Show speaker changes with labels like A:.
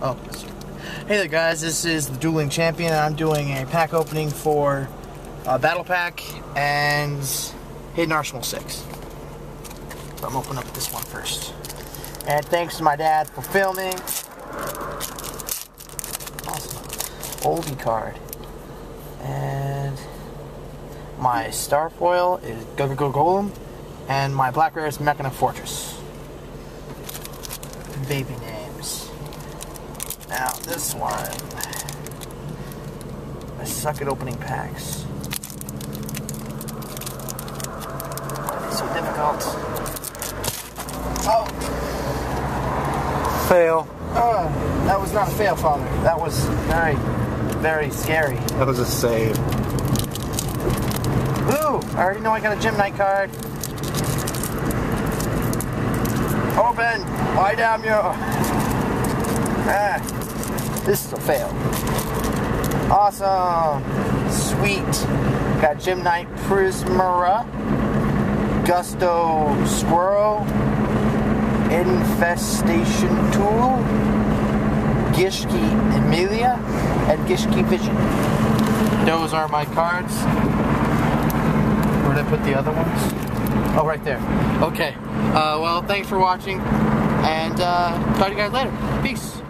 A: Oh, hey there guys, this is the Dueling Champion. I'm doing a pack opening for Battle Pack and Hidden Arsenal 6. So I'm opening up this one first. And thanks to my dad for filming. Awesome. Oldie card. And my star foil is Go Golem. And my black rare is Mechana Fortress. Baby names. Now this one, I suck at opening packs. Why are they so difficult? Oh! Fail. That was not a fail, Father. That was very, very scary.
B: That was a save.
A: Ooh! I already know I got a Gym Knight card. Open! Why damn you? This is a fail. Awesome! Sweet. Got Gym Knight Prismara, Gusto Squirrel, Infestation Tool, Gishki Emilia, and Gishki Vision. Those are my cards. Where did I put the other ones? Oh, right there. Okay. Well, thanks for watching, and talk to you guys later. Peace.